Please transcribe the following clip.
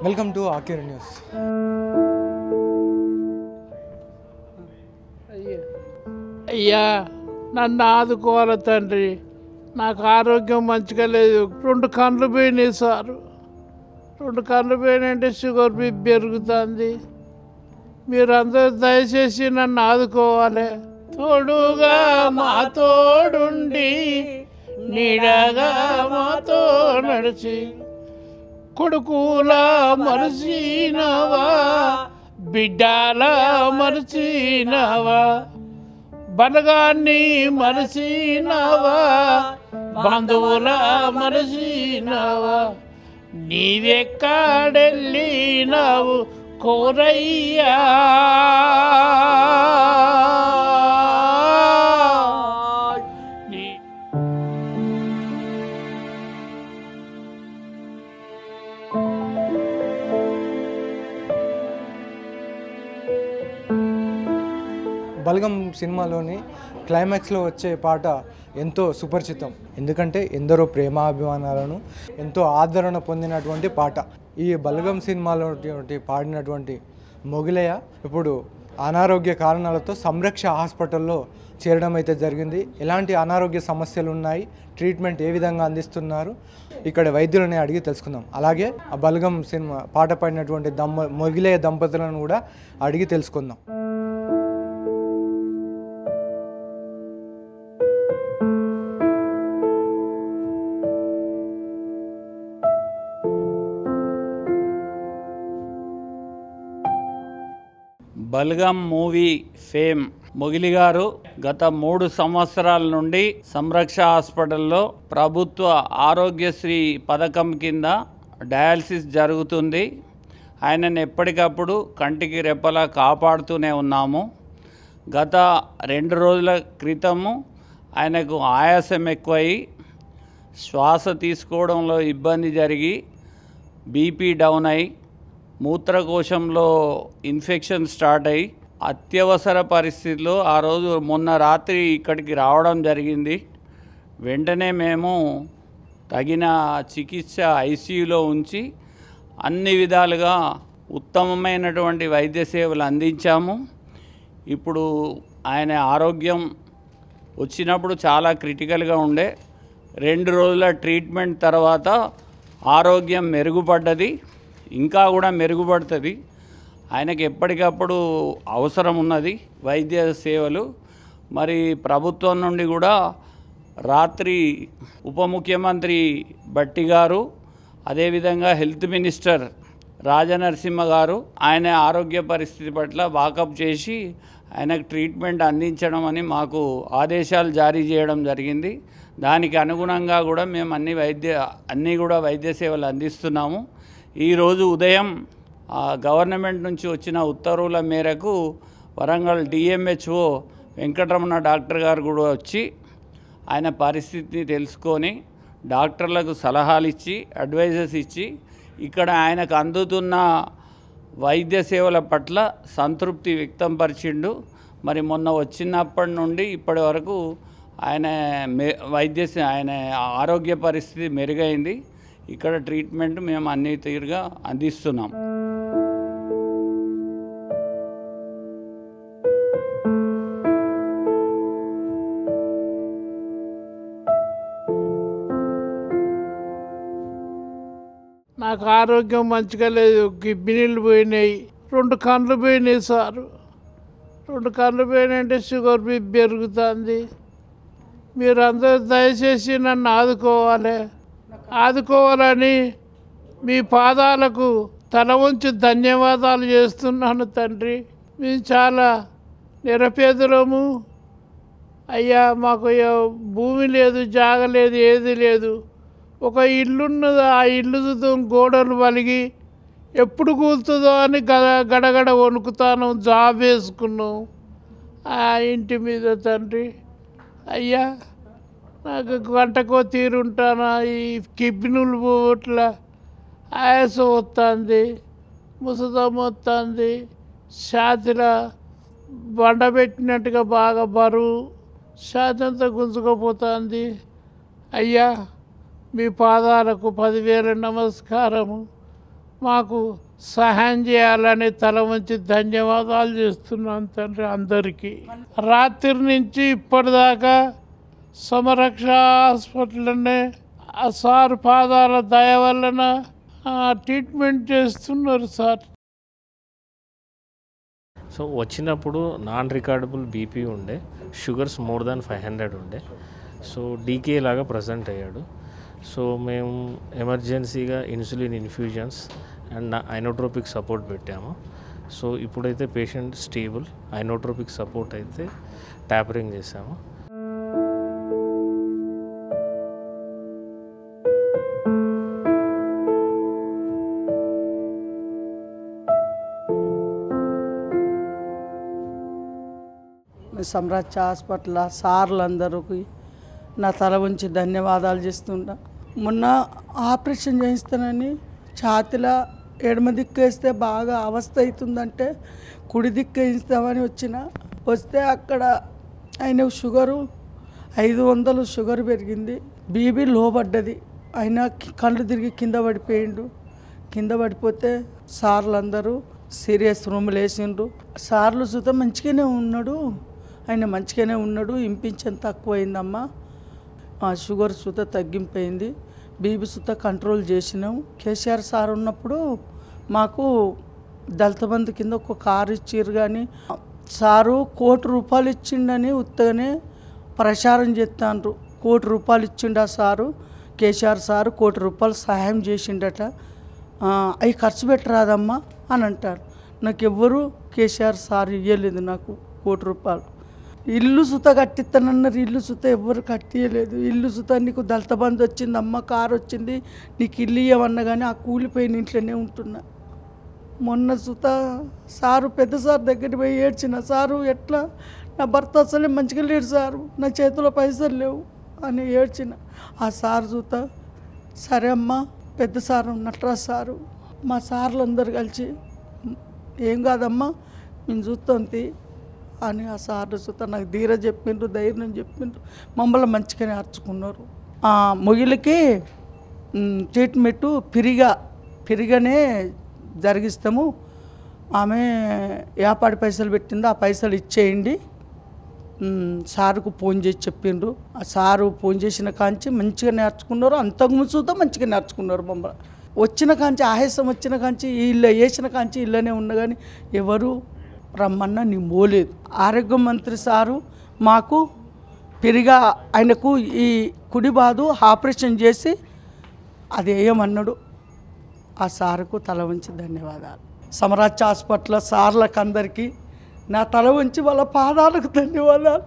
Welcome to ఆక్యూర్ news. అయ్యా నన్ను ఆదుకోవాలి తండ్రి. నాకు ఆరోగ్యం మంచిగా లేదు. 2 కళ్ళు పోయినాయి సారు. 2 కళ్ళు పోయినాయంటే షుగర్ బీపీ పెరుగుతుంది. మీరందరూ దయచేసి నన్ను ఆదుకోవాలి. తోడుగా మా తోడుండి నీడగా మాతో నడిచి కొడుకులా మరచినవా, బిడ్డలా మరచినవా, బలగాన్ని మరచినవా, బంధువులా మరచినవా, నీవెక్కడెళ్ళినావు కోరయ్యా. బలగం సినిమాలోని క్లైమాక్స్లో వచ్చే పాట ఎంతో సుపరిచితం. ఎందుకంటే ఎందరో ప్రేమాభిమానాలను ఎంతో ఆదరణ పొందినటువంటి పాట. ఈ బలగం సినిమాలో పాడినటువంటి మొగిలయ్య ఇప్పుడు అనారోగ్య కారణాలతో సంరక్ష హాస్పిటల్లో చేరడం అయితే జరిగింది. ఎలాంటి అనారోగ్య సమస్యలు ఉన్నాయి, ట్రీట్మెంట్ ఏ విధంగా అందిస్తున్నారు, ఇక్కడ వైద్యులని అడిగి తెలుసుకుందాం. అలాగే ఆ బలగం సినిమా పాట పాడినటువంటి మొగిలయ్య దంపతులను కూడా అడిగి తెలుసుకుందాం. బలగం మూవీ ఫేమ్ మొగిలి గారు గత 3 సంవత్సరాల నుండి సంరక్ష హాస్పిటల్లో ప్రభుత్వ ఆరోగ్యశ్రీ పథకం కింద డయాలసిస్ జరుగుతుంది. ఆయనను ఎప్పటికప్పుడు కంటికి రెప్పలా కాపాడుతూనే ఉన్నాము. గత 2 రోజుల క్రితము ఆయనకు ఆయాసం ఎక్కువై శ్వాస తీసుకోవడంలో ఇబ్బంది జరిగి బీపీ డౌన్ అయి మూత్రకోశంలో ఇన్ఫెక్షన్ స్టార్ట్ అయ్యి అత్యవసర పరిస్థితిలో ఆ రోజు మొన్న రాత్రి ఇక్కడికి రావడం జరిగింది. వెంటనే మేము తగిన చికిత్స ఐసీయూలో ఉంచి అన్ని విధాలుగా ఉత్తమమైనటువంటి వైద్య సేవలు అందించాము. ఇప్పుడు ఆయన ఆరోగ్యం వచ్చినప్పుడు చాలా క్రిటికల్గా ఉండే. 2 రోజుల ట్రీట్మెంట్ తర్వాత ఆరోగ్యం మెరుగుపడ్డది, ఇంకా కూడా మెరుగుపడుతుంది. ఆయనకి ఎప్పటికప్పుడు అవసరం ఉన్నది వైద్య సేవలు. మరి ప్రభుత్వం నుండి కూడా రాత్రి ఉప ముఖ్యమంత్రి భట్టి గారు, అదేవిధంగా హెల్త్ మినిస్టర్ రాజనరసింహ గారు ఆయన ఆరోగ్య పరిస్థితి పట్ల వాకప్ చేసి ఆయనకు ట్రీట్మెంట్ అందించడం అని మాకు ఆదేశాలు జారీ చేయడం జరిగింది. దానికి అనుగుణంగా కూడా మేము అన్నీ కూడా వైద్య సేవలు అందిస్తున్నాము. ఈరోజు ఉదయం గవర్నమెంట్ నుంచి వచ్చిన ఉత్తర్వుల మేరకు వరంగల్ డిఎంహెచ్ఓ వెంకటరమణ డాక్టర్ గారు కూడా వచ్చి ఆయన పరిస్థితిని తెలుసుకొని డాక్టర్లకు సలహాలు ఇచ్చి అడ్వైజెస్ ఇచ్చి ఇక్కడ ఆయనకు అందుతున్న వైద్య సేవల పట్ల సంతృప్తి వ్యక్తం పరిచిండు. మరి మొన్న వచ్చినప్పటి నుండి ఇప్పటి వరకు ఆయన ఆరోగ్య పరిస్థితి మెరుగైంది. ఇక్కడ ట్రీట్మెంట్ మేము అన్ని తీరుగా అందిస్తున్నాం. నాకు ఆరోగ్యం మంచిగా లేదు. కిడ్నీలు పోయినాయి. 2 కళ్ళు పోయినాయి సారు. 2 కళ్ళు పోయినాయంటే షుగర్ బీపీ పెరుగుతుంది. మీరందరూ దయచేసి నన్ను ఆదుకోవాలని మీ పాదాలకు తల వంచి ధన్యవాదాలు చేస్తున్నాను తండ్రి. మేము చాలా నిరపేదలము అయ్యా. మాకు భూమి లేదు, జాగ లేదు, ఏది లేదు. ఒక ఇల్లున్నది. ఆ ఇల్లుతో గోడలు వలిగి ఎప్పుడు కూలుతుందో అని గడగడ వణుకుతాను. జాబ్ వేసుకున్నాం ఆ ఇంటి మీద తండ్రి. అయ్యా నాకు గంటకో తీరుంటాను. ఈ కిడ్నీలు పోట్ల ఆయాసం వస్తుంది, ముసదం వస్తుంది, ఛాతీలో బండబెట్టినట్టుగా బాగా బరువు, ఛాతీ అంతా గుంజుకుపోతుంది. అయ్యా మీ పాదాలకు 10,000 నమస్కారము. మాకు సహాయం చేయాలని తల వంచి ధన్యవాదాలు చేస్తున్నాను తండ్రి అందరికీ. రాత్రి నుంచి ఇప్పటిదాకా సమరక్ష హాస్పిటల్లోనే ఆ సార్ పాదాల దయ వలన ట్రీట్మెంట్ చేస్తున్నారు సార్. సో వచ్చినప్పుడు నాన్ రికార్డబుల్ బీపీ ఉండే, షుగర్స్ మోర్ దాన్ 500 ఉండే. సో డీకే లాగా ప్రజెంట్ అయ్యాడు. సో మేము ఎమర్జెన్సీగా insulin infusions and ionotropic support పెట్టాము. సో ఇప్పుడైతే పేషెంట్ స్టేబుల్. ఐనోట్రోపిక్ సపోర్ట్ అయితే ట్యాపరింగ్ చేసాము. సమరక్ష హాస్పిటల్ సార్లందరికీ నా తల ఉంచి ధన్యవాదాలు చేస్తున్నా. మొన్న ఆపరేషన్ చేయిస్తానని ఛాతిలో ఎడమ దిక్కు వేస్తే బాగా అవస్థ అవుతుందంటే కుడి దిక్కు వేయిస్తామని వస్తే అక్కడ ఆయన షుగరు 500 షుగర్ పెరిగింది, బీపీ లో పడ్డది. ఆయన కళ్ళు తిరిగి కింద పడిపోయిండు. కింద పడిపోతే సార్లందరూ సీరియస్ రూమ్లు వేసిండ్రు. సార్లు సుత మంచిగానే ఉన్నాడు, ఆయన మంచిగానే ఉన్నాడు. ఇంపించని తక్కువైందమ్మా. షుగర్ సుత తగ్గిపోయింది, బీపీ సుత కంట్రోల్ చేసినాం. కేసీఆర్ సార్ ఉన్నప్పుడు మాకు దళిత బంధు కింద ఒక కారు ఇచ్చిర్రు. కానీ సారు ₹1 కోటి ఇచ్చిండని ఉత్తగానే ప్రచారం చేస్తాండ్రు. ₹1 కోటి ఇచ్చిండు ఆ సారు. కేసీఆర్ సారు ₹1 కోటి సహాయం చేసిండట. అవి ఖర్చు పెట్టరాదమ్మా అని అంటారు. నాకు ఎవ్వరూ కేసీఆర్ సార్ ఇవ్వలేదు నాకు ₹1 కోటి. ఇల్లు సుత కట్టిస్తానన్నారు, ఇల్లు సుత ఎవ్వరు కట్టియలేదు. ఇల్లు సుత నీకు దళిత బంధు వచ్చింది అమ్మ, కారు వచ్చింది, నీకు ఇల్లు ఇవ్వమన్నా కానీ ఆ కూలిపోయిన ఇంట్లోనే ఉంటున్నా. మొన్న సుత సారు పెద్ద సార్ దగ్గరికి పోయి ఏడ్చిన, సారు ఎట్లా నా భర్త అసలే మంచిగా లేడు సారు, నా చేతిలో పైసలు లేవు అని ఏడ్చిన. ఆ సారు సుత సరే అమ్మ, పెద్ద సారు నటరాజ్ సారు మా సార్లు అందరు కలిసి ఏం కాదమ్మా మేము చూస్తుంది అని ఆ సార్లు సుత నాకు ధీర చెప్పిండ్రు, ధైర్యం చెప్పిండ్రు. మమ్మల్ని మంచిగానే అర్చుకున్నారు. మొగిలికి ట్రీట్మెంటు ఫ్రీగానే జరిగిస్తాము. ఆమె 50 పైసలు పెట్టింది, ఆ పైసలు ఇచ్చేయండి. సారుకు ఫోన్ చేసి చెప్పిండ్రు. ఆ సారు ఫోన్ చేసిన కాంచి మంచిగా నేర్చుకున్నారు. అంతకుముందు చూద్దాం మంచిగా నేర్చుకున్నారు. మమ్మల్ని వచ్చిన కాంచి ఆయాసం వచ్చిన కాంచి ఇల్లు వేసిన కాంచి ఇళ్ళనే ఉన్న కానీ ఎవరు రమ్మన్నా నీ మోలేదు. ఆరోగ్య మంత్రి సారు మాకు పెరిగా ఆయనకు ఈ కుడి బాదు ఆపరేషన్ చేసి అది వేయమన్నాడు. ఆ సారుకు తల వంచి ధన్యవాదాలు. సమరాజ్య హాస్పిటల్ సార్లకు అందరికీ నా తల వంచి వాళ్ళ పాదాలకు ధన్యవాదాలు.